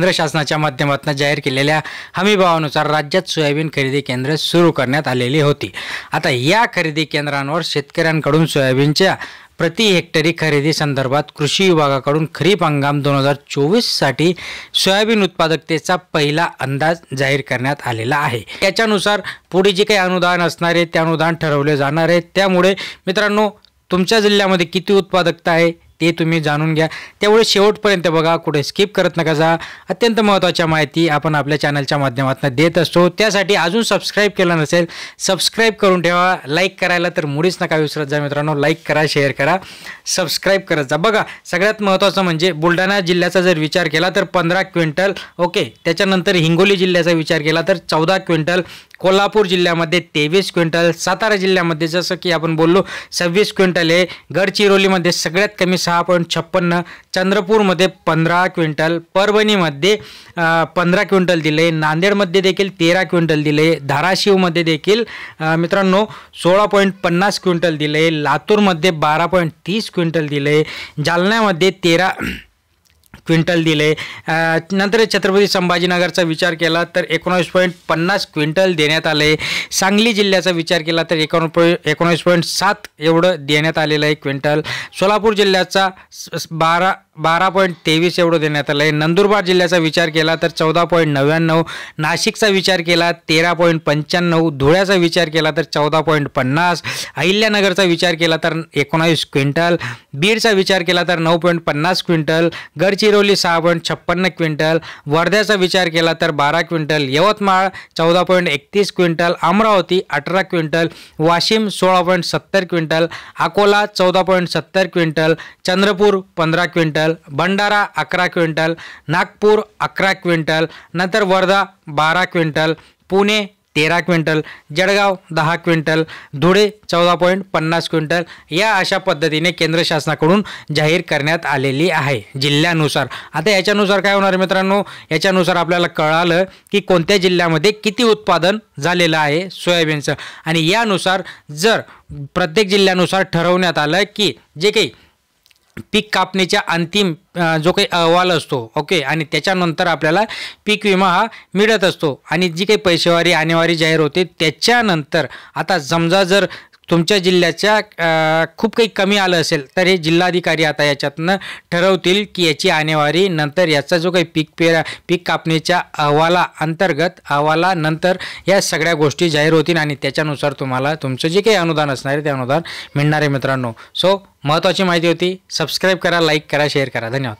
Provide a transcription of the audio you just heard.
केंद्र शासनाच्या माध्यमातून जाहीर केलेल्या हमीभावानुसार राज्यात सोयाबीन खरेदी केंद्र सुरू करण्यात आलेली होती। आता या खरेदी केंद्रांवर शेतकऱ्यांकडून सोयाबीनच्या प्रति हेक्टरी खरेदी संदर्भात कृषी विभागाकडून खरीप हंगाम 2024 साठी सोयाबीन उत्पादकतेचा पहिला अंदाज जाहीर करण्यात आलेला आहे। याच्यानुसार पुढे जे काही अनुदान असणार आहे ते अनुदान ठरवले जाणार आहे। त्यामुळे मित्रांनो, तुमच्या जिल्ह्यामध्ये किती उत्पादकता आहे ते तुम्ही जाणून घ्या। त्यामुळे शेवटपर्यंत बघा, कुठे स्किप करत नका जा। अत्यंत महत्त्वाच्या माहिती आपण आपल्या चॅनलच्या माध्यमातून देत असतो। त्यासाठी अजून सबस्क्राइब केलं नसेल, सबस्क्राइब करून ठेवा। लाईक करायला तर मुळीच नका विसरत जा मित्रांनो। लाईक करा, शेअर करा, सबस्क्राइब करत जा। बघा, सगळ्यात महत्त्वाचं म्हणजे बुलढाणा जिल्ह्याचा जर विचार केला तर 15 क्विंटल, ओके। त्याच्यानंतर हिंगोली जिल्ह्याचा विचार केला तर 14 क्विंटल, कोल्हापूर जिल्ह्यामध्ये 23 क्विंटल, सातारा जिल्ह्यामध्ये जसं की आपण बोललो 26 क्विंटल आहे, गडचिरोलीमध्ये सगळ्यात कमी 6.56, चंद्रपूरमध्ये 15 क्विंटल, परभणीमध्ये 15 क्विंटल दिले, नांदेडमध्ये देखील 13 क्विंटल दिले, धाराशिवमध्ये देखील मित्रांनो 16.50 क्विंटल दिले, लातूरमध्ये 12.30 क्विंटल दिले, जालन्यामध्ये 13 क्विंटल दिले। नंतर छत्रपती संभाजीनगरचा विचार केला तर 19.50 क्विंटल देण्यात आले। सांगली जिल्ह्याचा विचार केला तर 19.7 एवढं देण्यात आलेलं आहे क्विंटल। सोलापूर जिल्ह्याचा 12.23 एवढं देण्यात आलं आहे। नंदुरबार जिल्ह्याचा विचार केला तर 14.99, नाशिकचा विचार केला 13.95, धुळ्याचा विचार केला तर 14.50, अहिल्यानगरचा विचार केला तर 19 क्विंटल, बीडचा विचार केला तर 9.50 क्विंटल, गडचिरोली 6.56 क्विंटल, वर्ध्याचा विचार केला तर 12 quintal, Yavatmal 14.31 quintal, Amravati 18 quintal, Washim 16.70 quintal, Akola 14.70 quintal, Chandrapur 15 quintal, Bhandara 11 quintal, Nagpur 11 quintal, नंतर Wardha 12 quintal, Pune 13 quintal, Jalgaon 10 quintal, Dhule 14.50 quintal, या अशा पद्धतीने केंद्र शासनाकडून जाहीर करण्यात आलेली आहे जिल्ह्यानुसार। आता याच्यानुसार काय होणार मित्रांनो, याच्यानुसार आपल्याला कळालं की कोणत्या जिल्ह्यामध्ये किती उत्पादन झालेलं आहे सोयाबीनचं, आणि यानुसार जर प्रत्येक जिल्ह्यानुसार ठरवण्यात आलं की जे काही पीक कापणीच्या अंतिम जो काही अहवाल असतो, ओके, आणि त्याच्यानंतर आपल्याला पीक विमा हा मिळत असतो, आणि जी काही पैसेवारी आणेवारी जाहीर होते त्याच्यानंतर आता समजा जर तुमच्या जिल्ह्याच्या खूप काही कमी आलं असेल तर हे जिल्हाधिकारी आता याच्यातनं ठरवतील की याची आणेवारी नंतर याचा जो काही पीक कापणीच्या अहवालानंतर या सगळ्या गोष्टी जाहीर होतील, आणि त्याच्यानुसार तुम्हाला तुमचं जे काही अनुदान असणार आहे ते अनुदान मिळणार आहे मित्रांनो। सो महत्त्वाची माहिती होती। सबस्क्राइब करा, लाईक करा, शेअर करा। धन्यवाद।